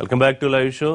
Welcome back to live show.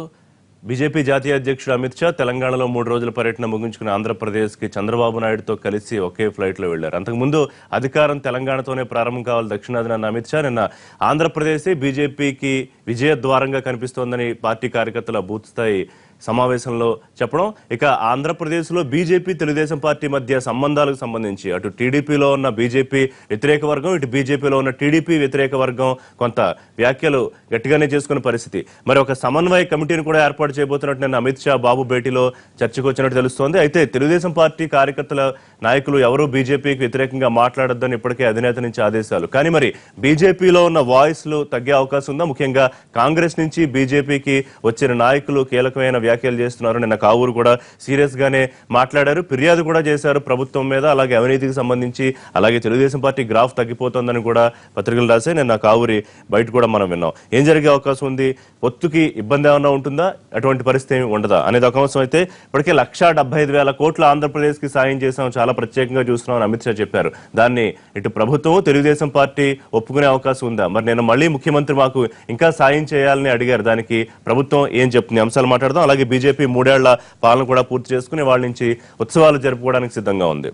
BJP జాతీయ అధ్యక్షుడు అమిత్ షా తెలంగాణలో 3 రోజుల పర్యటన ముగించుకుని ఆంధ్రప్రదేశ్కి చంద్రబాబు నాయుడుతో కలిసి ఒకే ఫ్లైట్లో వెళ్లారు. అంతకుముందు అధికారం తెలంగాణతోనే ప్రారంభం కావాలి దక్షిణాదిన అన్న అమిత్ షా నిన్న ఆంధ్రప్రదేశ్ బీజేపీకి విజయద్వారంగా కనిపిస్తోందని పార్టీ కార్యకర్తల బూత్ స్థాయి సమావేశంలో చెప్పడం. ఇక ఆంధ్రప్రదేశ్లో బీజేపీ తెలుగుదేశం పార్టీ మధ్య సంబంధాలకు సంబంధించి అటు టీడీపీలో ఉన్న బీజేపీ వ్యతిరేక వర్గం, ఇటు బీజేపీలో ఉన్న టీడీపీ వ్యతిరేక వర్గం కొంత వ్యాఖ్యలు గట్టిగానే చేసుకున్న పరిస్థితి. మరి ఒక సమన్వయ కమిటీని కూడా ఏర్పాటు చేయబోతున్నట్టు నిన్న అమిత్ షా బాబు భేటీలో చర్చకు వచ్చినట్టు తెలుస్తోంది. అయితే తెలుగుదేశం పార్టీ కార్యకర్తల నాయకులు ఎవరూ బీజేపీకి వ్యతిరేకంగా మాట్లాడొద్దని ఇప్పటికే అధినేత నుంచి ఆదేశాలు. కానీ మరి బీజేపీలో ఉన్న వాయిస్లు తగ్గే అవకాశం ఉందా? ముఖ్యంగా కాంగ్రెస్ నుంచి బీజేపీకి వచ్చిన నాయకులు కీలకమైన వ్యాఖ్యలు చేస్తున్నారు. నిన్న కావూరు కూడా సీరియస్ గానే మాట్లాడారు, ఫిర్యాదు కూడా చేశారు ప్రభుత్వం మీద, అలాగే అవినీతికి సంబంధించి, అలాగే తెలుగుదేశం పార్టీ గ్రాఫ్ తగ్గిపోతుందని కూడా పత్రికలు రాశాయి. నిన్న కావూరి బయట కూడా మనం విన్నాం. ఏం జరిగే అవకాశం ఉంది? పొత్తుకి ఇబ్బంది ఏమన్నా ఉంటుందా, అటువంటి పరిస్థితి ఏమి ఉండదా అనేది ఒక అంశం. అయితే ఇప్పటికే 1,75,000 కోట్ల ఆంధ్రప్రదేశ్ కి సాయం చేశాం, చాలా ప్రత్యేకంగా చూస్తున్నామని అమిత్ షా చెప్పారు. దాన్ని ఇటు ప్రభుత్వం తెలుగుదేశం పార్టీ ఒప్పుకునే అవకాశం ఉందా? మరి నేను మళ్ళీ ముఖ్యమంత్రి మాకు ఇంకా సాయం చేయాలని అడిగారు, దానికి ప్రభుత్వం ఏం చెప్తుంది? అంశాలు మాట్లాడదాం. అలాగే బీజేపీ 3 ఏళ్ల పాలన కూడా పూర్తి చేసుకుని వాళ్ళ నుంచి ఉత్సవాలు జరుపుకోవడానికి సిద్ధంగా ఉంది.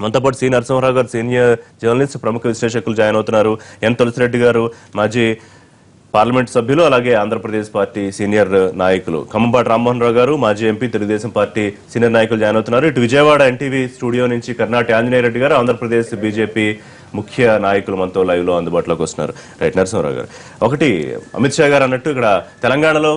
మనతో పాటు సి నరసింహారావు గారు సీనియర్ జర్నలిస్ట్, ప్రముఖ విశ్లేషకులు జాయిన్ అవుతున్నారు. ఎన్ తులసిరెడ్డి గారు మాజీ పార్లమెంట్ సభ్యులు, అలాగే ఆంధ్రప్రదేశ్ పార్టీ సీనియర్ నాయకులు ఖమ్మంపాటి రామ్మోహన్ రావు గారు మాజీ ఎంపీ, తెలుగుదేశం పార్టీ సీనియర్ నాయకులు జాయిన్ అవుతున్నారు. ఇటు విజయవాడ ఎన్టీవీ స్టూడియో నుంచి కర్ణాటి ఆంజనేయ రెడ్డి గారు, ఆంధ్రప్రదేశ్ బీజేపీ ముఖ్య నాయకులు మనతో లైవ్ లో అందుబాటులోకి వస్తున్నారు. రైట్, నరసింహారావు గారు, ఒకటి అమిత్ షా గారు అన్నట్టు ఇక్కడ తెలంగాణలో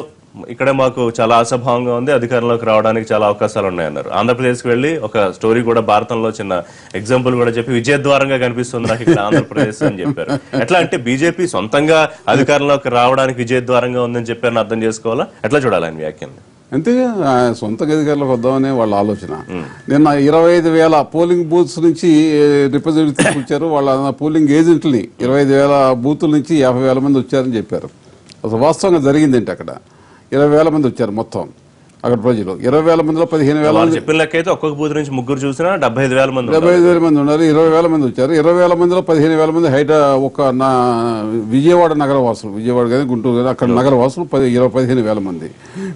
ఇక్కడ మాకు చాలా అసభావంగా ఉంది, అధికారంలోకి రావడానికి చాలా అవకాశాలు ఉన్నాయన్నారు. ఆంధ్రప్రదేశ్కి వెళ్ళి ఒక స్టోరీ కూడా భారతంలో చిన్న ఎగ్జాంపుల్ కూడా చెప్పి విజయద్వారంగా కనిపిస్తుంది నాకు ఇక్కడ ఆంధ్రప్రదేశ్ అని చెప్పారు. ఎట్లా అంటే బీజేపీ సొంతంగా అధికారంలోకి రావడానికి విజయద్వారంగా ఉందని చెప్పారని అర్థం చేసుకోవాలా? ఎట్లా చూడాలి ఆయన వ్యాఖ్యల్ని? అంతే, సొంత అధికారులకు వద్దామనే వాళ్ళ ఆలోచన. నిన్న 25,000 పోలింగ్ బూత్స్ నుంచి రిప్రజెంటేటివ్స్ వచ్చారు. వాళ్ళ పోలింగ్ ఏజెంట్ని 25,000 బూతుల నుంచి 50,000 మంది వచ్చారని చెప్పారు. అసలు వాస్తవంగా జరిగిందంటే అక్కడ 20,000 మంది వచ్చారు మొత్తం అక్కడ ప్రజలు. 20,000 మందిలో 15,000 చెప్పిన లెక్క అయితే ఒక్కొక్క బూత్ నుంచి ముగ్గురు చూసినా 75,000 మంది 75,000 మంది ఉన్నారు. 20,000 మంది వచ్చారు. 20,000 మందిలో 15,000 మంది విజయవాడ నగర వాసులు, విజయవాడ కానీ గుంటూరు కానీ అక్కడ నగర వాసులు 15,000 మంది.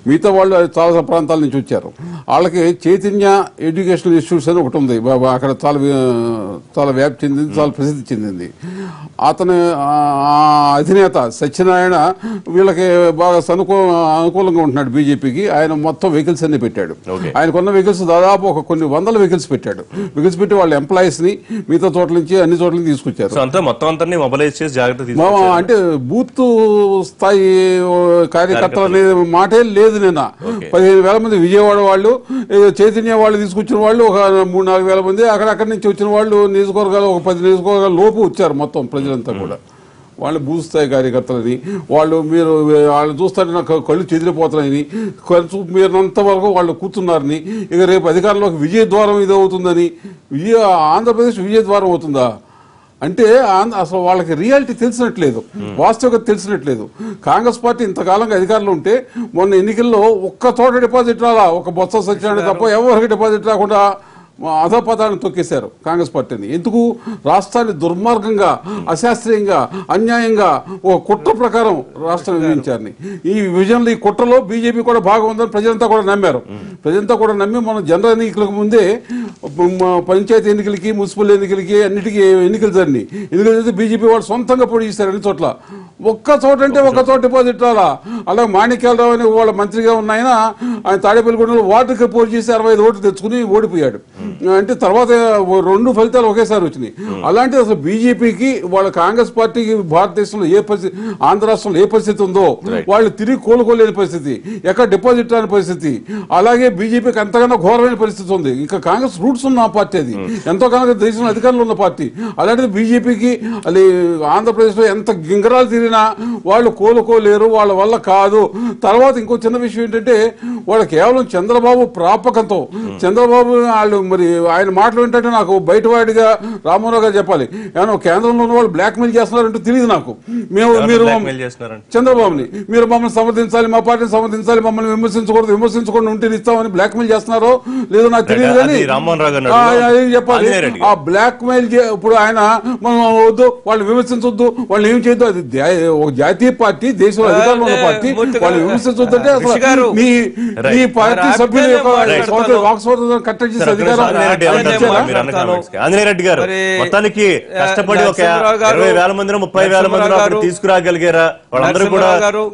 మిగతా వాళ్ళు చాలా ప్రాంతాల నుంచి వచ్చారు. వాళ్ళకి చైతన్య ఎడ్యుకేషనల్ ఇన్స్టిట్యూట్స్ అని ఒకటి ఉంది, అక్కడ చాలా వ్యాప్తి చెందింది, చాలా ప్రసిద్ధి చెందింది. అతని అధినేత సత్యనారాయణ వీళ్ళకి బాగా అనుకూలంగా ఉంటున్నాడు బీజేపీకి. ఆయన మొత్తం వెహికల్స్ అన్ని పెట్టాడు. ఆయనకున్న వెహికల్స్ దాదాపు కొన్ని 100 వెహికల్స్ పెట్టాడు. వెహికల్స్ పెట్టి వాళ్ళ ఎంప్లాయీస్ ని మిగతా చోట్ల నుంచి అన్ని చోట్ల నుంచి తీసుకొచ్చారు. అంటే బూత్ స్థాయి కార్యకర్తలు అనేది మాటే లేదు. నిన్న 15,000 మంది విజయవాడ వాళ్ళు, చైతన్య వాళ్ళు తీసుకొచ్చిన వాళ్ళు ఒక 3-4 మంది, అక్కడక్కడి నుంచి వచ్చిన వాళ్ళు నియోజకవర్గాలు ఒక 10 నియోజకవర్గాల లోపు వచ్చారు మొత్తం ప్రజలంతా కూడా. వాళ్ళు భూస్థాయి కార్యకర్తలని వాళ్ళు చూస్తుంటే నాకు కళ్ళు చెదిరిపోతున్నాయని, మీరంత వరకు వాళ్ళు కూర్చున్నారని, ఇక రేపు అధికారంలోకి విజయద్వారం ఇది అవుతుందని, ఆంధ్రప్రదేశ్ విజయద్వారం అవుతుందా అంటే అసలు వాళ్ళకి రియాలిటీ తెలిసినట్లేదు, వాస్తవికత తెలిసినట్లేదు. కాంగ్రెస్ పార్టీ ఇంతకాలంగా అధికారంలో ఉంటే మొన్న ఎన్నికల్లో ఒక్క చోట డిపాజిట్ రాలా, ఒక బొత్స సత్యనారాయణ తప్ప ఎవరికి డిపాజిట్ రాకుండా అధపదాన్ని తొక్కేశారు కాంగ్రెస్ పార్టీని. ఎందుకు? రాష్ట్రాన్ని దుర్మార్గంగా, అశాస్త్రీయంగా, అన్యాయంగా ఒక కుట్ర ప్రకారం రాష్ట్రం విభజించారని. ఈ విభజనలో, ఈ కుట్రలో బీజేపీ కూడా భాగం ఉందని ప్రజలంతా కూడా నమ్మారు. ప్రజలంతా కూడా నమ్మి మనం జనరల్ ఎన్నికలకు ముందే పంచాయతీ ఎన్నికలకి, మున్సిపల్ ఎన్నికలకి అన్నిటికీ ఎన్నికలు జరిగినాయి. ఎన్నికలు జరిగితే బీజేపీ వాళ్ళు సొంతంగా పోటీ చేశారు అన్ని చోట్ల. ఒక్క చోట అంటే ఒక్క చోట డిపాజిట్ రాలా. అలాగే మాణిక్యాలరావు అని వాళ్ళ మంత్రిగా ఉన్న ఆయన తాడేపల్లిగూడలో వార్డుకి పోటీ చేసి 65 ఓట్లు తెచ్చుకుని ఓడిపోయాడు. అంటే తర్వాత 2 ఫలితాలు ఒకేసారి వచ్చినాయి. అలాంటి అసలు బీజేపీకి వాళ్ళ కాంగ్రెస్ పార్టీకి భారతదేశంలో ఏ పరిస్థితి, ఆంధ్ర రాష్ట్రంలో ఏ పరిస్థితి ఉందో వాళ్ళు తిరిగి కోలుకోలేని పరిస్థితి, ఎక్కడ డిపాజిట్ రాని పరిస్థితి. అలాగే బీజేపీకి అంతకన్నా ఘోరమైన పరిస్థితి ఉంది. ఇంకా కాంగ్రెస్ రూట్స్ ఉన్న పార్టీ, అది ఎంతో కాలంగా దేశంలో అధికారంలో ఉన్న పార్టీ. అలాంటిది బీజేపీకి అది ఆంధ్రప్రదేశ్లో ఎంత గింగరాలు తిరిగినా వాళ్ళు కోలుకోలేరు, వాళ్ళ వల్ల కాదు. తర్వాత ఇంకో చిన్న విషయం ఏంటంటే వాళ్ళు కేవలం చంద్రబాబు ప్రాపకంతో చంద్రబాబు వాళ్ళు మరి ఆయన మాటలు ఏంటంటే నాకు బయటవాడిగా రామారావు గారు చెప్పాలి, ఏమన్నా కేంద్రంలో ఉన్న వాళ్ళు బ్లాక్ మెయిల్ చేస్తున్నారంటూ తెలియదు నాకు. మీరు చంద్రబాబుని మీరు మమ్మల్ని సమర్థించాలి, మా పార్టీని సమర్థించాలి, మమ్మల్ని విమర్శించకూడదు ఉంటే ఇస్తామని బ్లాక్ మెయిల్ చేస్తున్నారో లేదో నాకు తెలియదు, కానీ చెప్పాలి ఆ బ్లాక్ మెయిల్. ఇప్పుడు ఆయన మనం వద్దు, వాళ్ళు విమర్శించొద్దు, వాళ్ళు ఏం చేయొద్దు, అది ఒక జాతీయ పార్టీ, దేశంలో అధికారంలో ఉన్న పార్టీ, వాళ్ళు విమర్శించొద్దు అంటే అసలు మీ పార్టీ సభ్యుల యొక్క వాక్ స్వాతంత్రం కట్టడి చేసే అధికారం. ఆంజనేయ రెడ్డి గారు మొత్తానికి కష్టపడి ఒక 20,000 మందిలో 30,000 మందిలో తీసుకురాగలిగారా? వాళ్ళందరూ కూడా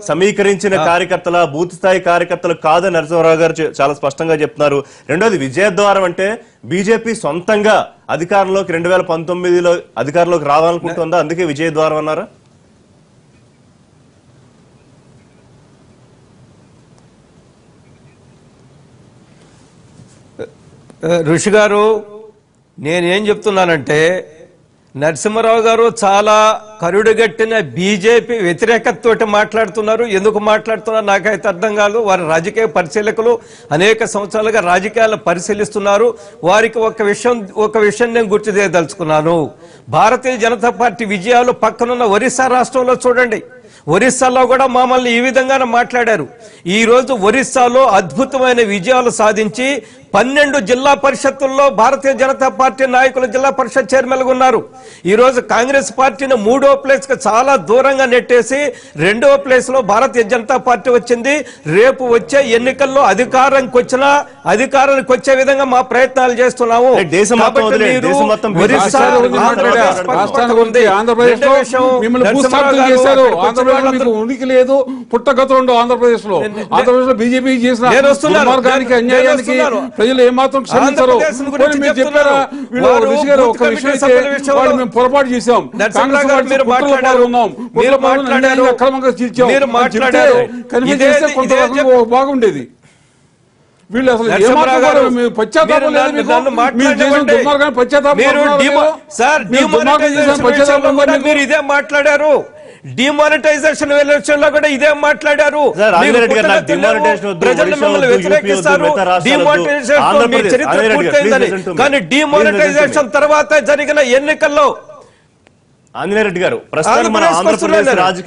సమీకరించిన కార్యకర్తల, బూత్ స్థాయి కార్యకర్తలు కాదని నరసింహారావు గారు చాలా స్పష్టంగా చెప్తున్నారు. రెండోది విజయద్వారం అంటే బీజేపీ సొంతంగా అధికారంలోకి 2019లో అధికారంలోకి రావాలనుకుంటుందా, అందుకే విజయద్వారం అన్నారా? ఋషి గారు, నేనేం చెప్తున్నానంటే నరసింహారావు గారు చాలా కరుడుగట్టిన బీజేపీ వ్యతిరేకతతోటి మాట్లాడుతున్నారు. ఎందుకు మాట్లాడుతున్నారు నాకైతే అర్థం కాదు. వారి రాజకీయ పరిశీలకులు అనేక సంవత్సరాలుగా రాజకీయాలను పరిశీలిస్తున్నారు. వారికి ఒక విషయం నేను గుర్తు చేయదలుచుకున్నాను. భారతీయ జనతా పార్టీ విజయాలు పక్కనున్న ఒరిస్సా రాష్ట్రంలో చూడండి. ఒరిస్సాలో కూడా మమ్మల్ని ఈ విధంగానే మాట్లాడారు. ఈ రోజు ఒరిస్సాలో అద్భుతమైన విజయాలు సాధించి 12 జిల్లా పరిషత్తుల్లో భారతీయ జనతా పార్టీ నాయకులు జిల్లా పరిషత్ చైర్మన్గా ఉన్నారు. ఈ రోజు కాంగ్రెస్ పార్టీని 3వ ప్లేస్ కు చాలా దూరంగా నెట్టేసి 2వ ప్లేస్ లో భారతీయ జనతా పార్టీ వచ్చింది. రేపు వచ్చే ఎన్నికల్లో అధికారానికి వచ్చే విధంగా మా ప్రయత్నాలు చేస్తున్నాము. ఉనికి లేదు, పుట్టగతులు ఆంధ్రప్రదేశ్ లో బీజేపీ చేసిన దుర్మార్గానికి, అన్యాయానికి ప్రజలు ఏమాత్రం క్షమించరు. మీరు చెప్పారా ఒక విషయం అయితే వాళ్ళు మేము పొరపాటు చేశాం, కాంగ్రెస్ ఉన్నాం, అక్రమంగా చేస్తే కొంత బాగుండేది. వీళ్ళు అసలు పశ్చాత్తాపం లేదు మీకు, మీరు చేసిన దుర్మార్గాన్ని పశ్చాత్తాపం ఇదే మాట్లాడారు. డిమానిటైజేషన్ ఎలక్షన్ లో కూడా ఇదే మాట్లాడారు. ప్రజలు మిమ్మల్ని వ్యతిరేకిస్తారు, డిమానిటైజేషన్ మీ చరిత్ర పూర్తయిందని. కానీ డిమానిటైజేషన్ తర్వాత జరిగిన ఎన్నికల్లో ఆంజనేయరెడ్డి గారు ఆంధ్రప్రదేశ్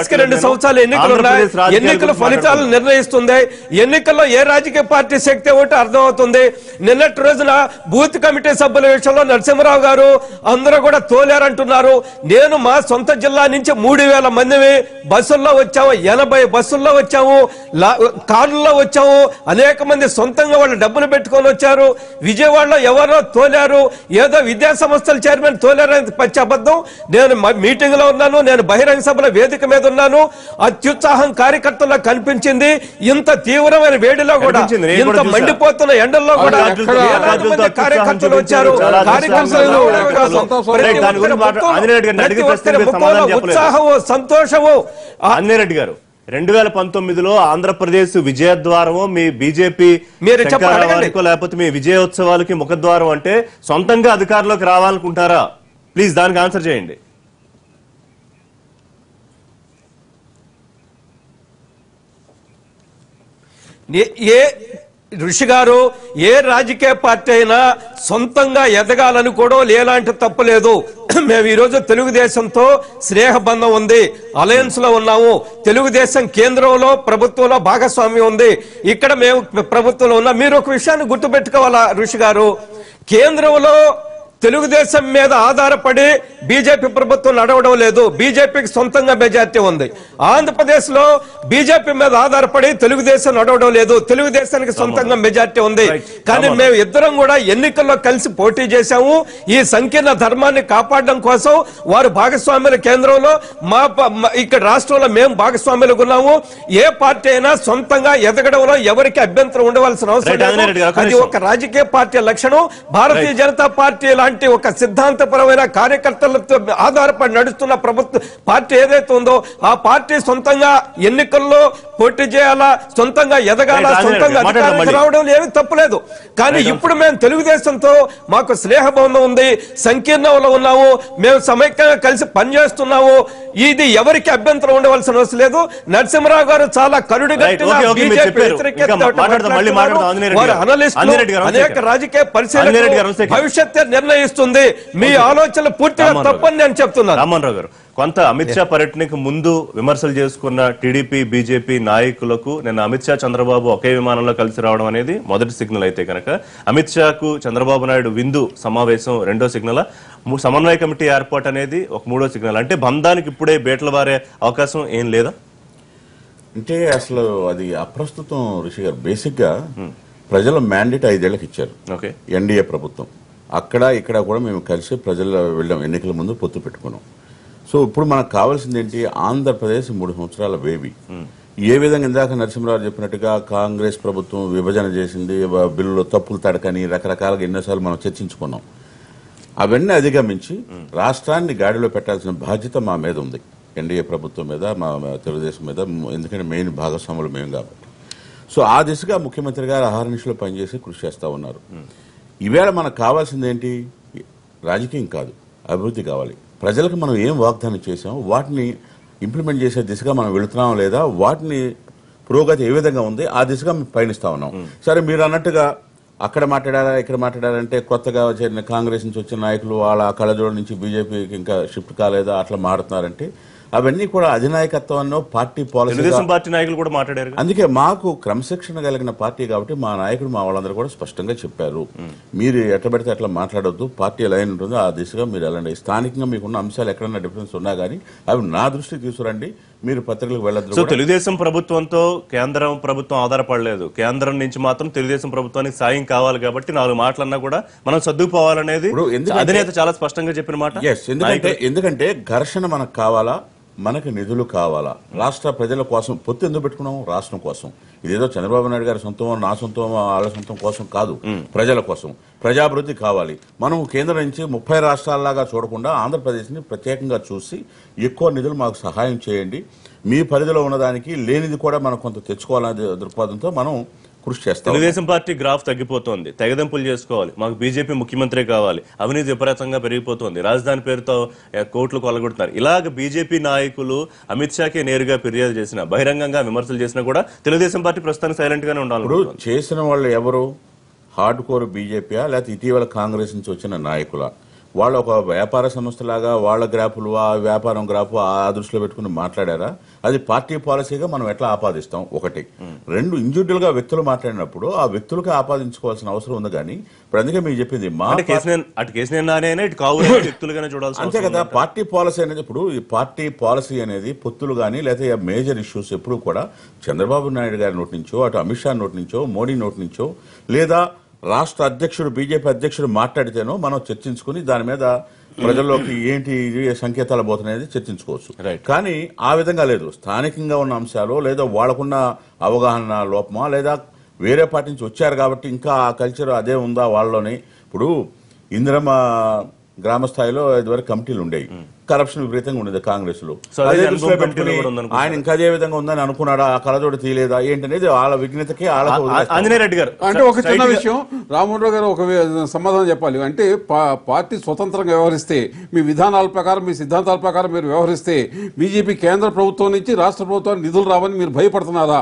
కి 2 సంవత్సరాలు ఎన్నికలు ఉన్నాయి. ఎన్నికల ఫలితాలు నిర్ణయిస్తుంది. ఎన్నికల్లో ఏ రాజకీయ పార్టీ శక్తి ఒకటి అర్థమవుతుంది. నిన్నటి రోజున బూత్ కమిటీ సభ్యుల విషయంలో నరసింహారావు గారు అందరూ కూడా తోలారంటున్నారు. నేను మా సొంత జిల్లా నుంచి 3,000 మందిని బస్సుల్లో వచ్చాము, 80 బస్సుల్లో వచ్చాము, కార్లలో వచ్చాము. అనేక మంది సొంతంగా వాళ్ళు డబ్బులు పెట్టుకొని వచ్చారు. విజయవాడలో ఎవరో తోలారు, ఏదో విద్యా సంస్థల చైర్మన్ పచ్చి అబద్ధం. నేను మీటింగ్ లో ఉన్నాను, నేను బహిరంగ సభల వేదిక మీద ఉన్నాను. అత్యుత్సాహం కార్యకర్తల్లో కనిపించింది. ఇంత తీవ్రమైన వేడిలో కూడా, ఇంత మండిపోతున్న ఎండల్లో కూడా కార్యకర్తలు వచ్చారు. ఉత్సాహము, సంతోషము. ఆంజనేయరెడ్డి గారు 2019లో ఆంధ్రప్రదేశ్ విజయద్వారము మీ బీజేపీ లేకపోతే మీ విజయోత్సవాలకి ముఖద్వారం అంటే సొంతంగా అధికారంలోకి రావాలనుకుంటారా? ప్లీజ్ దానికి ఆన్సర్ చేయండి. ఋషి గారు, ఏ రాజకీయ పార్టీ అయినా సొంతంగా ఎదగాలనుకోవడం ఎలాంటి తప్పు లేదు. మేము ఈరోజు తెలుగుదేశంతో స్నేహబంధం ఉంది, అలయన్స్ లో ఉన్నాము. తెలుగుదేశం కేంద్రంలో ప్రభుత్వంలో భాగస్వామ్యం ఉంది. ఇక్కడ మేము ప్రభుత్వంలో ఉన్నాం. మీరు ఒక విషయాన్ని గుర్తుపెట్టుకోవాలా ఋషి గారు, కేంద్రంలో తెలుగుదేశం మీద ఆధారపడి బీజేపీ ప్రభుత్వం నడవడం లేదు. బీజేపీకి సొంతంగా మెజార్టీ ఉంది. ఆంధ్రప్రదేశ్ లో బీజేపీ మీద ఆధారపడి తెలుగుదేశం నడవడం లేదు. తెలుగుదేశానికి సొంతంగా మెజార్టీ ఉంది. కానీ మేము ఇద్దరం కూడా ఎన్నికల్లో కలిసి పోటీ చేశాము. ఈ సంకీర్ణ ధర్మాన్ని కాపాడడం కోసం వారు భాగస్వామ్యుల కేంద్రంలో, ఇక్కడ రాష్ట్రంలో మేము భాగస్వామ్యులుగా ఉన్నాము. ఏ పార్టీ అయినా సొంతంగా ఎదగడంలో ఎవరికి అభ్యంతరం ఉండవలసిన అవసరం లేదు. అది ఒక రాజకీయ పార్టీ లక్షణం. భారతీయ జనతా పార్టీ అలాంటి ఒక సిద్ధాంతపరమైన కార్యకర్తలతో ఆధారపడి నడుస్తున్న ప్రభుత్వ పార్టీ ఏదైతే ఉందో ఆ పార్టీ సొంతంగా ఎన్నికల్లో పోటీ చేయాలా, సొంతంగా ఎదగాల, సొంతంగా అధికారానికి రావడం ఏమీ తప్పులేదు. కానీ ఇప్పుడు మేము తెలుగుదేశంతో మాకు స్నేహబంధం ఉంది, సంకీర్ణంలో ఉన్నాము, మేము సమైక్యంగా కలిసి పనిచేస్తున్నాము. ఇది ఎవరికి అభ్యంతరం ఉండవలసిన అవసరం లేదు. నరసింహరావు గారు చాలా కరుడుగట్టిన బీజేపీ అనేక రాజకీయ పరిశీలన భవిష్యత్తు నిర్ణయిస్తుంది. మీ ఆలోచనలు పూర్తిగా తప్పని నేను చెప్తున్నాను. రామన్ గారు, కొంత అమిత్ షా పర్యటనకు ముందు విమర్శలు చేసుకున్న టీడీపీ బీజేపీ నాయకులకు నిన్న అమిత్ షా చంద్రబాబు ఒకే విమానంలో కలిసి రావడం అనేది మొదటి సిగ్నల్ అయితే కనుక అమిత్ షాకు చంద్రబాబు నాయుడు విందు సమావేశం రెండో సిగ్నల్, సమన్వయ కమిటీ ఏర్పాటు అనేది ఒక మూడో సిగ్నల్. అంటే బంధానికి ఇప్పుడే బేటలు వారే అవకాశం ఏం లేదా? అంటే అసలు అది అప్రస్తుతం రిషి గారు. బేసిక్ గా ప్రజల మ్యాండేట్ 5 ఏళ్లకు ఇచ్చారు ఎన్డీఏ ప్రభుత్వం. అక్కడ ఇక్కడ కూడా మేము కలిసి ప్రజల్లో వెళ్ళాం, ఎన్నికల ముందు పొత్తు పెట్టుకున్నాం. సో ఇప్పుడు మనకు కావాల్సింది ఏంటి? ఆంధ్రప్రదేశ్ 3 సంవత్సరాల బేబీ. ఏ విధంగా ఇందాక నరసింహరావు చెప్పినట్టుగా కాంగ్రెస్ ప్రభుత్వం విభజన చేసింది, బిల్లులో తప్పులు తడకని రకరకాలుగా ఎన్నోసార్లు మనం చర్చించుకున్నాం. అవన్నీ అధిగమించి రాష్ట్రాన్ని గాడిలో పెట్టాల్సిన బాధ్యత మా మీద ఉంది, ఎన్డీఏ ప్రభుత్వం మీద, మా తెలుగుదేశం మీద. ఎందుకంటే మెయిన్ భాగస్వాములు మేము కాబట్టి. సో ఆ దిశగా ముఖ్యమంత్రి గారు అహర్నిశలో పనిచేసి కృషి చేస్తూ ఉన్నారు. ఈవేళ మనకు కావాల్సింది ఏంటి? రాజకీయం కాదు, అభివృద్ధి కావాలి. ప్రజలకు మనం ఏం వాగ్దానం చేసామో వాటిని ఇంప్లిమెంట్ చేసే దిశగా మనం వెళుతున్నాం లేదా, వాటిని పురోగతి ఏ విధంగా ఉంది ఆ దిశగా మేము పయనిస్తా ఉన్నాం. సరే, మీరు అన్నట్టుగా అక్కడ మాట్లాడారా ఇక్కడ మాట్లాడారంటే కొత్తగా చేరిన కాంగ్రెస్ నుంచి వచ్చిన నాయకులు వాళ్ళ కళ్ళజోడు నుంచి బీజేపీకి ఇంకా షిఫ్ట్ కాలేదా అట్లా మారుతున్నారంటే అవన్నీ కూడా అధినాయకత్వంలో పార్టీ పాలసీ. పార్టీ నాయకులు కూడా మాట్లాడారు. అందుకే మాకు క్రమశిక్షణ కలిగిన పార్టీ కాబట్టి మా నాయకుడు మా వాళ్ళందరూ కూడా స్పష్టంగా చెప్పారు, మీరు ఎట్లా పెడితే అట్లా మాట్లాడొద్దు, పార్టీ ఎలా ఉంటుందో ఆ దిశగా మీరు వెళ్ళండి. స్థానికంగా మీకున్న అంశాలు ఎక్కడన్నా డిఫరెన్స్ ఉన్నా కానీ అవి నా దృష్టికి తీసుకురండి, మీరు పత్రికలకు వెళ్ళొద్దు. సో తెలుగుదేశం ప్రభుత్వంతో కేంద్రం ప్రభుత్వం ఆధారపడలేదు, కేంద్రం నుంచి మాత్రం తెలుగుదేశం ప్రభుత్వానికి సాయం కావాలి కాబట్టి 4 మాటలన్నా కూడా మనం సర్దుకుపోవాలనేది అధినేత చాలా స్పష్టంగా చెప్పిన మాట. ఎందుకంటే ఘర్షణ మనకు కావాలా, మనకు నిధులు కావాలా? రాష్ట్ర ప్రజల కోసం పొత్తు ఎందుకు పెట్టుకున్నాం? రాష్ట్రం కోసం. ఇదేదో చంద్రబాబు నాయుడు గారి సొంతమో నా సొంతమో వాళ్ళ సొంతం కోసం కాదు, ప్రజల కోసం. ప్రజాభివృద్ధి కావాలి. మనం కేంద్రం నుంచి 30 రాష్ట్రాల్లాగా చూడకుండా ఆంధ్రప్రదేశ్ని ప్రత్యేకంగా చూసి ఎక్కువ నిధులు మాకు సహాయం చేయండి, మీ పరిధిలో ఉన్నదానికి లేనిది కూడా మనం కొంత తెచ్చుకోవాలనే దృక్పథంతో మనం కృషి చేస్తాం. తెలుగుదేశం పార్టీ గ్రాఫ్ తగ్గిపోతోంది, తెగదెంపులు చేసుకోవాలి, మాకు బీజేపీ ముఖ్యమంత్రి కావాలి, అవినీతి విపరీతంగా పెరిగిపోతుంది, రాజధాని పేరుతో కోట్లు కొలగొడుతున్నారు. ఇలాగ బీజేపీ నాయకులు అమిత్ షాకే నేరుగా ఫిర్యాదు చేసినా, బహిరంగంగా విమర్శలు చేసినా కూడా తెలుగుదేశం పార్టీ ప్రస్తుతానికి సైలెంట్ గానే ఉండాలి. ఇప్పుడు చేసిన వాళ్ళు ఎవరు? హార్డ్ కోర్ బీజేపీయా లేకపోతే ఇటీవల కాంగ్రెస్ నుంచి వచ్చిన నాయకుల? వాళ్ళు ఒక వ్యాపార సంస్థలాగా వాళ్ళ గ్రాఫులు, ఆ వ్యాపారం గ్రాఫ్ ఆ దృష్టిలో పెట్టుకుని మాట్లాడారా? అది పార్టీ పాలసీగా మనం ఎట్లా ఆపాదిస్తాం? ఒకటి. 2, ఇండివిజువల్ గా వ్యక్తులు మాట్లాడినప్పుడు ఆ వ్యక్తులకు ఆపాదించుకోవాల్సిన అవసరం ఉంది. కానీ ఇప్పుడు అందుకే మీకు చెప్పింది అంతే కదా. పార్టీ పాలసీ అనేది ఇప్పుడు ఈ పార్టీ పాలసీ అనేది పొత్తులు కానీ లేదా మేజర్ ఇష్యూస్ ఎప్పుడు కూడా చంద్రబాబు నాయుడు గారి నోటి నుంచో, అటు అమిత్ షా నోటి నుంచో, మోడీ నోటి నుంచో, లేదా రాష్ట్ర అధ్యక్షుడు బీజేపీ అధ్యక్షుడు మాట్లాడితేనో మనం చర్చించుకుని దాని మీద ప్రజల్లోకి ఏంటి సంకేతాలు పోతున్నాయని చర్చించుకోవచ్చు. కానీ ఆ విధంగా లేదు. స్థానికంగా ఉన్న అంశాలు లేదా వాళ్ళకున్న అవగాహన లోపమా లేదా వేరే పార్టీ నుంచి వచ్చారు కాబట్టి ఇంకా ఆ కల్చర్ అదే ఉందా వాళ్ళలోని? ఇప్పుడు ఇందిరమ్మ గ్రామ స్థాయిలో ఇదివరకు కమిటీలు ఉండేవి, కరప్షన్ విపరీతంగా ఉండేది కాంగ్రెస్ లో. ఆయన ఇంకా అదే విధంగా ఉందని అనుకున్నాడా? ఆ కలజోడు తీయలేదా ఏంటనేది వాళ్ళ విఘ్నతకి. ఆంజనేయరెడ్డి గారు అంటే ఒక చిన్న విషయం, రామోహన్ గారు ఒక సమాధానం చెప్పాలి. అంటే పార్టీ స్వతంత్రంగా వ్యవహరిస్తే, మీ విధానాల ప్రకారం, మీ సిద్ధాంతాల ప్రకారం మీరు వ్యవహరిస్తే బీజేపీ కేంద్ర ప్రభుత్వం నుంచి రాష్ట్ర ప్రభుత్వానికి నిధులు రావని మీరు భయపడుతున్నారా?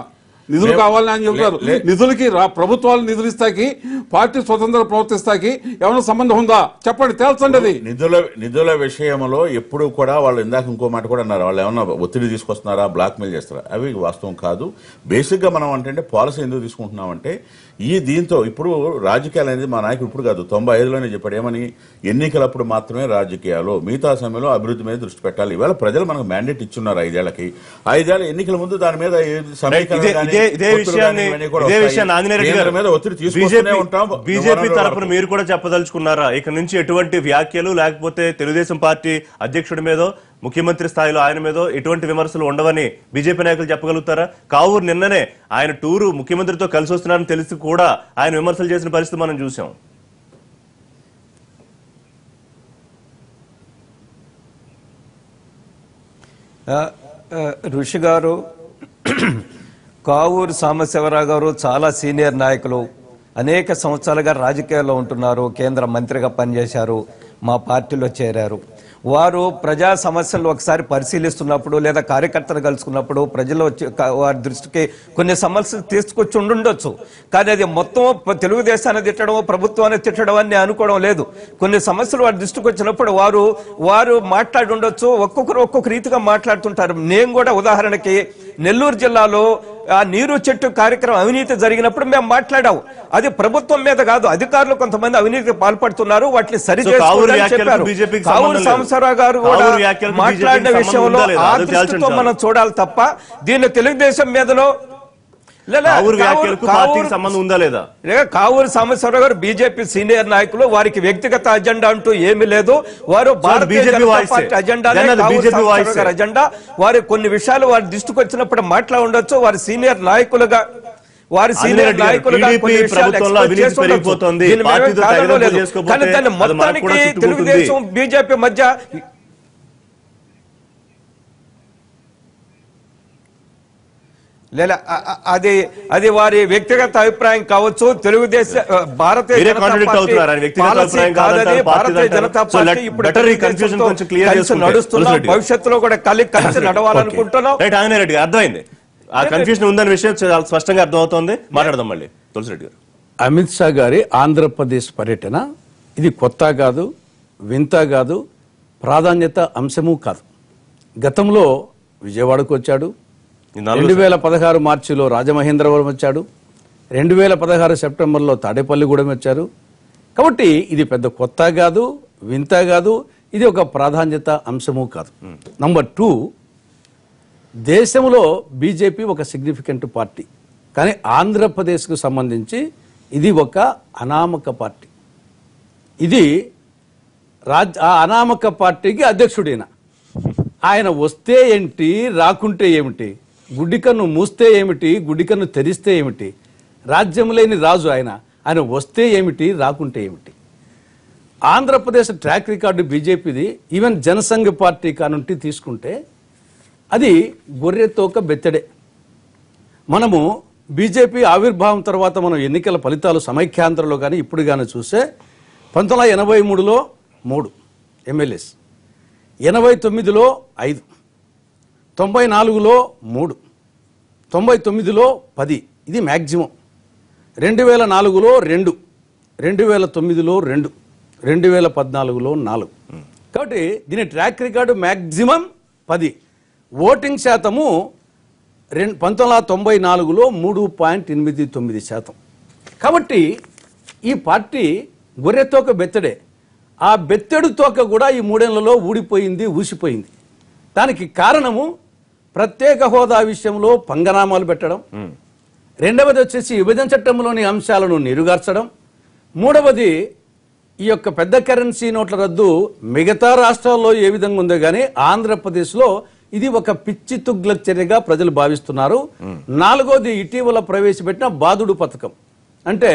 నిధులు కావాలని ఆయన చెబుతారు. నిధులకి ప్రభుత్వాలు నిధులు ఇస్తాకి పార్టీ స్వతంత్ర ప్రవర్తిస్తాకి ఏమైనా సంబంధం ఉందా? చెప్పండి, తేల్చండి. అది నిధుల విషయంలో ఎప్పుడు కూడా వాళ్ళు ఇందాక ఇంకో మాట కూడా అన్నారు, వాళ్ళు ఏమన్నా ఒత్తిడి తీసుకొస్తున్నారా, బ్లాక్ మెయిల్ చేస్తారా? అవి వాస్తవం కాదు. బేసిక్ గా మనం అంటే పాలసీ ఎందుకు తీసుకుంటున్నామంటే దీంతో ఇప్పుడు రాజకీయాలు అనేది మా నాయకుడు ఇప్పుడు కాదు 95లోనే చెప్పాడు, ఏమని? ఎన్నికలప్పుడు మాత్రమే రాజకీయాలు, మిగతా సమయంలో అభివృద్ధి మీద దృష్టి పెట్టాలి. ఇవాళ ప్రజలు మనకు మ్యాండేట్ ఇచ్చున్నారు 5 ఏళ్లకి. 5 ఏళ్ల ఎన్నికల ముందు దాని మీద బీజేపీ తరపున మీరు కూడా చెప్పదలుచుకున్నారా? ఇక నుంచి ఎటువంటి వ్యాఖ్యలు లేకపోతే తెలుగుదేశం పార్టీ అధ్యక్షుడి మీదో, ముఖ్యమంత్రి స్థాయిలో ఆయన మీదో ఎటువంటి విమర్శలు ఉండవని బీజేపీ నాయకులు చెప్పగలుగుతారా? కావూరు నిన్ననే ఆయన టూరు ముఖ్యమంత్రితో కలిసి వస్తున్నారని తెలిసి కూడా ఆయన విమర్శలు చేసిన పరిస్థితి మనం చూసాం. ఋషి గారు, కావూరు సాంబశివరావు గారు చాలా సీనియర్ నాయకులు, అనేక సంవత్సరాలుగా రాజకీయాల్లో ఉంటున్నారు, కేంద్ర మంత్రిగా పనిచేశారు, మా పార్టీలో చేరారు. వారు ప్రజా సమస్యలు ఒకసారి పరిశీలిస్తున్నప్పుడు లేదా కార్యకర్తలు కలుసుకున్నప్పుడు ప్రజలు వారి దృష్టికి కొన్ని సమస్యలు తీసుకొచ్చి ఉండుండొచ్చు. కానీ అది మొత్తం తెలుగుదేశాన్ని తిట్టడం, ప్రభుత్వాన్ని తిట్టడం అని అనుకోవడం లేదు. కొన్ని సమస్యలు వారి దృష్టికి వచ్చినప్పుడు వారు మాట్లాడి ఉండొచ్చు. ఒక్కొక్కరు ఒక్కొక్క రీతిగా మాట్లాడుతుంటారు. నేను కూడా ఉదాహరణకి నెల్లూరు జిల్లాలో ఆ నీరు చెట్టు కార్యక్రమం అవినీతి జరిగినప్పుడు మేము మాట్లాడాము. అది ప్రభుత్వం మీద కాదు, అధికారులు కొంతమంది అవినీతికి పాల్పడుతున్నారు, వాటిని సరిచేసుకోవాలని చెప్పారు. కావూరు సాంబశివరావు గారు కూడా మాట్లాడిన విషయంలో ఆ దృష్టితో మనం చూడాలి తప్ప దీన్ని తెలుగుదేశం మీదలో కావూరు సాంబశివరావు గారు బీజేపీ సీనియర్ నాయకులు, వారికి వ్యక్తిగత అజెండా అంటూ ఏమీ లేదు. వారు భారతీయ జనతా పార్టీ అజెండా, వారి కొన్ని విషయాలు వారి దృష్టికి వచ్చినప్పుడు మాట్లా ఉండొచ్చు. వారి సీనియర్ నాయకులుగా కానీ దాన్ని మొత్తానికి తెలుగుదేశం బీజేపీ మధ్య లేదా అది వారి వ్యక్తిగత అభిప్రాయం కావచ్చు. తెలుగుదేశం భారతీయ జనతా పార్టీ ఇప్పుడు నడుస్తున్నా, భవిష్యత్తులో కూడా కలిసి నడవాలనుకుంటున్నాం. అర్థమైంది, ఆ కన్ఫ్యూజన్ ఉందనే విషయం చాలా స్పష్టంగా అర్థమవుతోంది. మాట్లాడదాం మళ్ళీ. తులసిరెడ్డి గారు, అమిత్ షా గారి ఆంధ్రప్రదేశ్ పర్యటన ఇది కొత్త కాదు, వింత కాదు, ప్రాధాన్యత అంశము కాదు. గతంలో విజయవాడకు వచ్చాడు, 2016 మార్చిలో రాజమహేంద్రవరం వచ్చాడు, 2016 సెప్టెంబర్లో తాడేపల్లిగూడెం వచ్చారు. కాబట్టి ఇది పెద్ద కొత్త కాదు, వింత కాదు, ఇది ఒక ప్రాధాన్యత అంశము కాదు. నంబర్ 2, దేశంలో బీజేపీ ఒక సిగ్నిఫికెంట్ పార్టీ, కానీ ఆంధ్రప్రదేశ్కు సంబంధించి ఇది ఒక అనామక పార్టీ. ఇది ఆ అనామక పార్టీకి అధ్యక్షుడైన ఆయన వస్తే ఏంటి, రాకుంటే ఏమిటి, గుడ్డికన్ను మూస్తే ఏమిటి, గుడ్డికన్ను తెరిస్తే ఏమిటి, రాజ్యం లేని రాజు ఆయన వస్తే ఏమిటి, రాకుంటే ఏమిటి. Andhra Pradesh track record బీజేపీది even Jan Sangh party కానుంటి తీసుకుంటే అది గొర్రెతోక బెత్తడే. మనము బీజేపీ ఆవిర్భావం తర్వాత మనం ఎన్నికల ఫలితాలు సమైక్యాంధ్రలో కానీ ఇప్పుడు కానీ చూస్తే 1983లో 3 ఎమ్మెల్యేస్, 89లో 5, 94లో 3, 99లో 10, ఇది మ్యాక్సిమం. 2004లో 2, 2009లో 2, 2014లో 4. కాబట్టి దీని ట్రాక్ రికార్డు మ్యాక్సిమం 10. ఓటింగ్ శాతము 1994లో 3.89%. కాబట్టి ఈ పార్టీ గొర్రెతోక బెత్తడే. ఆ బెత్తెడు తోక కూడా ఈ 3 ఏళ్లలో ఊడిపోయింది, ఊసిపోయింది. దానికి కారణము ప్రత్యేక హోదా విషయంలో పంగనామాలు పెట్టడం, రెండవది వచ్చేసి విభజన చట్టంలోని అంశాలను నీరుగార్చడం, మూడవది ఈ యొక్క పెద్ద కరెన్సీ నోట్ల రద్దు మిగతా రాష్ట్రాల్లో ఏ విధంగా ఉందో కానీ ఆంధ్రప్రదేశ్లో ఇది ఒక పిచ్చి తుగ్లక్ చర్యగా ప్రజలు భావిస్తున్నారు. నాలుగోది ఇటీవల ప్రవేశపెట్టిన బాదుడు పథకం. అంటే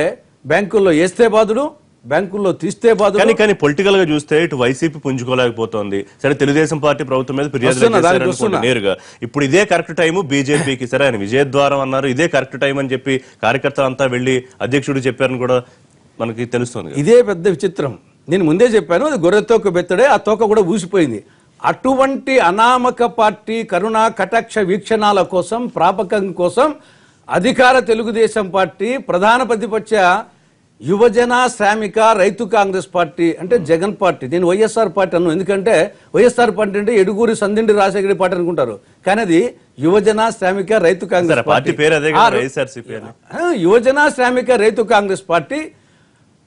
బ్యాంకుల్లో వేస్తే బాదుడు, బ్యాంకుల్లో తీస్తే బాదుడు. కానీ పొలిటికల్ గా చూస్తే ఇటు వైసీపీ పుంజుకోలేకపోతుంది. సరే, తెలుగుదేశం పార్టీ ప్రభుత్వం మీద ఫిర్యాదు నేరుగా. ఇప్పుడు ఇదే కరెక్ట్ టైం బీజేపీకి. సరే, ఆయన విజయద్వారం అన్నారు, ఇదే కరెక్ట్ టైం అని చెప్పి కార్యకర్తలంతా వెళ్లి అధ్యక్షుడు చెప్పారని కూడా మనకి తెలుస్తుంది. ఇదే పెద్ద విచిత్రం. నేను ముందే చెప్పాను, అది గొర్రెతోక బెత్తడే, ఆ తోక కూడా ఊసిపోయింది. అటువంటి అనామక పార్టీ కరుణా కటాక్ష వీక్షణాల కోసం, ప్రాపకం కోసం అధికార తెలుగుదేశం పార్టీ ప్రధాన ప్రతిపక్ష యువజన శ్రామిక రైతు కాంగ్రెస్ పార్టీ అంటే జగన్ పార్టీ. నేను వైఎస్ఆర్ పార్టీ అన్నాను, ఎందుకంటే వైఎస్ఆర్ పార్టీ అంటే ఎడుగూరి సందిండి రాజశేఖర పార్టీ అనుకుంటారు, కానీ అది యువజన శ్రామిక రైతు కాంగ్రెస్ పార్టీ. యువజన శ్రామిక రైతు కాంగ్రెస్ పార్టీ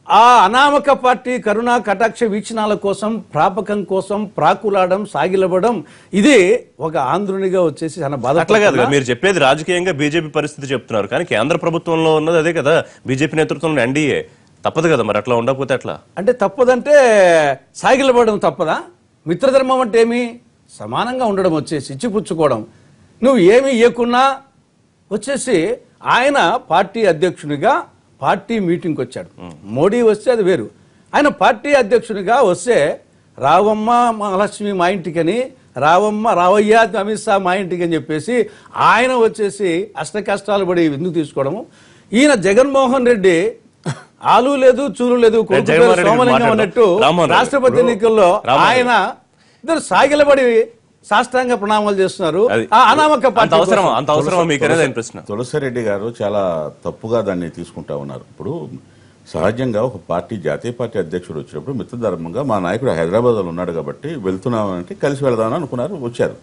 ఆ అనామక పార్టీ కరుణా కటాక్ష వీక్షణాల కోసం, ప్రాపకం కోసం ప్రాకులాడడం, సాగిలబడం, ఇది ఒక ఆంధ్రునిగా వచ్చేసి చాలా బాధ. అట్లా కాదు, మీరు చెప్పేది రాజకీయంగా బీజేపీ పరిస్థితి చెప్తున్నారు, కానీ కేంద్ర ప్రభుత్వంలో ఉన్నది అదే కదా, బీజేపీ నేతృత్వంలో ఎన్డీఏ. తప్పదు కదా మరి, అట్లా ఉండకపోతే అట్లా. అంటే తప్పదంటే సాగిలబడడం తప్పదా? మిత్రధర్మం అంటే ఏమి? సమానంగా ఉండడం, వచ్చేసి ఇచ్చిపుచ్చుకోవడం. నువ్వు ఏమి ఇవ్వకున్నా వచ్చేసి ఆయన పార్టీ అధ్యక్షునిగా పార్టీ మీటింగ్కి వచ్చాడు. మోడీ వస్తే అది వేరు. ఆయన పార్టీ అధ్యక్షునిగా వస్తే రావమ్మ మహాలక్ష్మి మా ఇంటికని రావమ్మ రావయ్యా అమిత్ షా మా ఇంటికి అని చెప్పేసి ఆయన వచ్చేసి అష్ట కష్టాలు పడి ఎందుకు తీసుకోవడము. ఈయన జగన్మోహన్ రెడ్డి ఆలు లేదు చూలు లేదు సోమలింగం అన్నట్టు రాష్ట్రపతి ఎన్నికల్లో ఆయన ఇద్దరు సాగిలబడి సాష్టాంగ ప్రణామాలు చేస్తున్నారు. అనామక తులసిరెడ్డి గారు చాలా తప్పుగా దాన్ని తీసుకుంటా ఉన్నారు. ఇప్పుడు సహజంగా ఒక పార్టీ జాతీయ పార్టీ అధ్యక్షుడు వచ్చినప్పుడు మిత్రధర్మంగా మా నాయకుడు హైదరాబాద్ లో ఉన్నాడు కాబట్టి వెళ్తున్నామంటే కలిసి వెళదామని అనుకున్నారు, వచ్చారు.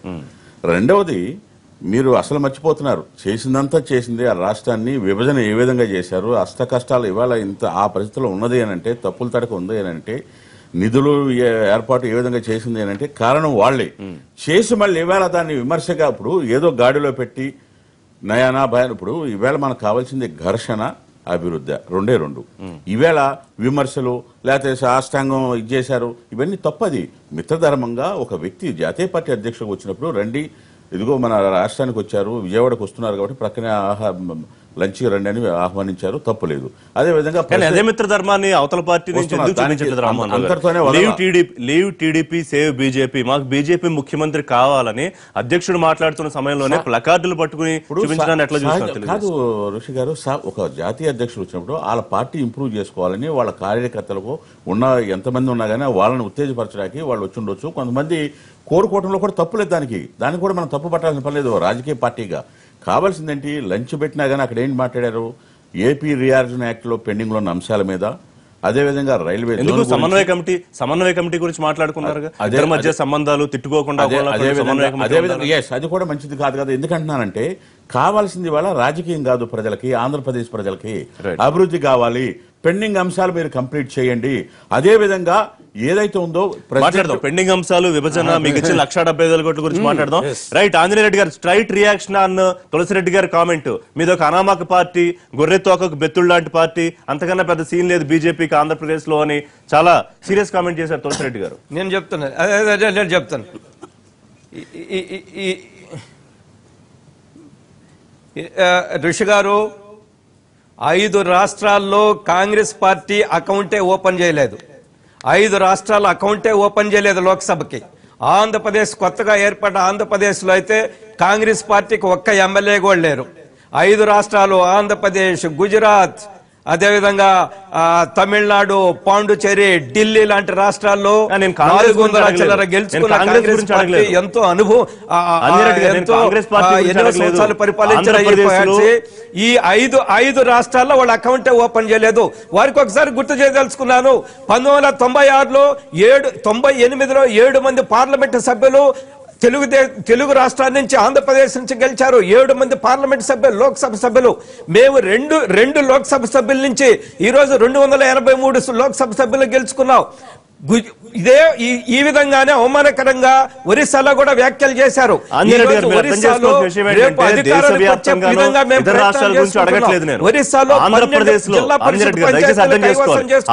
రెండవది మీరు అసలు మర్చిపోతున్నారు, చేసిందంతా చేసింది ఆ రాష్ట్రాన్ని విభజన ఏ విధంగా చేశారు, అష్ట కష్టాలు ఇవాళ ఇంత ఆ పరిస్థితిలో ఉన్నది అని అంటే, తప్పుల తడక ఉంది అని అంటే, నిధులు ఏర్పాటు ఏ విధంగా చేసింది అని అంటే కారణం వాళ్లే చేసి మళ్ళీ ఇవాళ దాన్ని విమర్శగా ఇప్పుడు ఏదో గాడిలో పెట్టి నయానా భయాలు. ఇప్పుడు ఈవేళ మనకు కావాల్సింది ఘర్షణ, అభివృద్ధి, రెండే రెండు. ఈవేళ విమర్శలు లేకపోతే సాష్టాంగం ఇచ్చేశారు, ఇవన్నీ తప్పది. మిత్రధర్మంగా ఒక వ్యక్తి జాతీయ పార్టీ అధ్యక్షుడు వచ్చినప్పుడు రండి, ఇదిగో మన రాష్ట్రానికి వచ్చారు, విజయవాడకు వస్తున్నారు కాబట్టి ప్రక్కనే లంచ్ రండి అని ఆహ్వానించారు, తప్పులేదు. అదే విధంగా అదే మిత్రధర్మాన్ని అవతల పార్టీ నుంచి లీవ్ టీడీపీ సేవ్ బీజేపీ, మాకు బీజేపీ ముఖ్యమంత్రి కావాలని అధ్యక్షుడు మాట్లాడుతున్న సమయంలోనే ప్లకార్డులు పట్టుకుని చూపించడానికి ఎట్లా చూస్తున్నారు కాదు ఋషి గారు. ఒక జాతీయ అధ్యక్షుడు వచ్చినప్పుడు వాళ్ళ పార్టీ ఇంప్రూవ్ చేసుకోవాలని వాళ్ళ కార్యకర్తలకు ఉన్న ఎంతమంది ఉన్నా కానీ వాళ్ళని ఉత్తేజపరచడానికి వాళ్ళు వచ్చి ఉండొచ్చు. కొంతమంది కోరుకోవడంలో కూడా తప్పులేదు, దానికి కూడా మనం తప్పు పట్టాల్సిన పని లేదు. రాజకీయ పార్టీగా కావాల్సిందేంటి, లంచ్ పెట్టినా కానీ అక్కడ ఏంటి మాట్లాడారు, ఏపీ రీఆర్జన్ యాక్ట్ లో పెండింగ్ లో ఉన్న అంశాల మీద, అదేవిధంగా రైల్వే సమన్వయ కమిటీ గురించి మాట్లాడుకున్నారు, మధ్య సంబంధాలు తిట్టుకోకుండా. అది కూడా మంచిది కాదు కదా. ఎందుకంటున్నానంటే కావాల్సింది వాళ్ళ రాజకీయం కాదు, ప్రజలకి, ఆంధ్రప్రదేశ్ ప్రజలకి అభివృద్ధి కావాలి. పెండింగ్ అంశాలు మీరు కంప్లీట్ చేయండి. అదే విధంగా ఏదైతే ఉందో మాట్లాడదాం, పెండింగ్ అంశాలు, విభజన, మీకు ఇచ్చిన 1,75,000 కోట్ల గురించి మాట్లాడదాం. రైట్, ఆంజనేయ రెడ్డి గారు స్ట్రైట్ రియాక్షన్ అన్న తులసిరెడ్డి గారి కామెంట్, మీద ఒక అనామక పార్టీ, గొర్రె తోకకు బెత్తుడు లాంటి పార్టీ, అంతకన్నా పెద్ద సీన్ లేదు బీజేపీకి ఆంధ్రప్రదేశ్ లో అని చాలా సీరియస్ కామెంట్ చేశారు తులసిరెడ్డి గారు. నేను చెప్తాను ఋషి గారు, 5 రాష్ట్రాల్లో కాంగ్రెస్ పార్టీ అకౌంటే ఓపెన్ చేయలేదు. 5 రాష్ట్రాల అకౌంటే ఓపెన్ చేయలేదు లోక్సభకి. ఆంధ్రప్రదేశ్ కొత్తగా ఏర్పడ్డ ఆంధ్రప్రదేశ్ లో అయితే కాంగ్రెస్ పార్టీకి ఒక్క ఎమ్మెల్యే కూడా లేరు. 5 రాష్ట్రాలు ఆంధ్రప్రదేశ్, గుజరాత్, అదేవిధంగా తమిళనాడు, పాండుచేరి, ఢిల్లీ లాంటి రాష్ట్రాల్లో 400 చిల్లర గెలుచుకున్న కాంగ్రెస్ పార్టీ ఎంతో అనుభవం, ఎన్నో సంవత్సరాలు పరిపాలించిన ఈ 5 రాష్ట్రాల్లో వాళ్ళ అకౌంటే ఓపెన్ చేయలేదు. వారికి ఒకసారి గుర్తు చేయదలుచుకున్నాను, 1996లో 98లో 7 మంది పార్లమెంటు సభ్యులు తెలుగు రాష్ట్రాల నుంచి, ఆంధ్రప్రదేశ్ నుంచి గెలిచారు. 7 మంది పార్లమెంట్ సభ్యులు, లోక్సభ సభ్యులు. మేము రెండు లోక్సభ సభ్యుల నుంచి ఈ రోజు 283 లోక్సభ సభ్యులు గెలుచుకున్నాం. ఇదే ఈ విధంగానే అవమానకరంగా ఒరిస్సాలో కూడా వ్యాఖ్యలు చేశారు.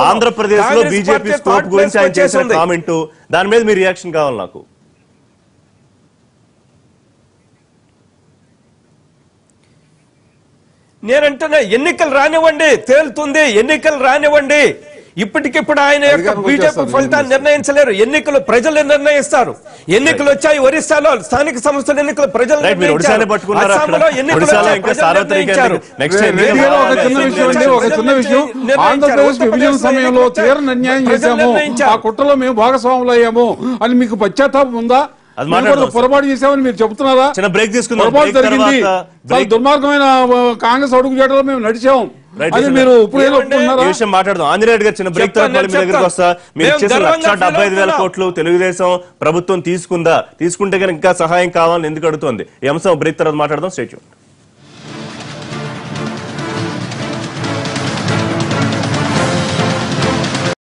ఆంధ్రప్రదేశ్ లో బీజేపీ స్కోప్ గురించి ఆయన చేసిన కామెంట్, దాని మీద మీ రియాక్షన్ కావాలి నాకు. నేనంటున్నా ఎన్నికలు రానివ్వండి, తేలుతుంది, ఎన్నికలు రానివ్వండి. ఇప్పటికిప్పుడు ఆయన యొక్క బీజేపీ ఫలితాన్ని నిర్ణయించలేరు. ఎన్నికలు ప్రజలు నిర్ణయిస్తారు. ఎన్నికలు వచ్చాయి ఒరిస్సాలో, స్థానిక సంస్థల ఎన్నికలు ప్రజలు నిర్ణయించారు. అస్సాంలో ఎన్నికలు నిర్ణయించారు. ఒక చిన్న విషయం, ఆంధ్రప్రదేశ్ విభజన సమయంలో తీవ్ర అన్యాయం చేశాము, ఆ కుట్రలో మేము భాగస్వాములు అయ్యాము అని మీకు పశ్చాత్తాపం ఉందా? పొరపాటు చేశామని మీరు చెబుతున్నారా? పొరపాటు జరిగింది, చాలా దుర్మార్గమైన కాంగ్రెస్ అడుగు చేయడంలో మేము నడిచాం అని మీరు ఇప్పుడు మాట్లాడదాం. ఆంజనేయ రెడ్డి గారు చిన్న బ్రేక్ తర్వాత మీ దగ్గరికి వస్తా. మీరు ఇచ్చేసిన 1,75,000 కోట్లు తెలుగుదేశం ప్రభుత్వం తీసుకుంటే కనుక ఇంకా సహాయం కావాలని ఎందుకు అడుగుతోంది? ఈ అంశం బ్రేక్ తర్వాత మాట్లాడదాం. Stay tuned.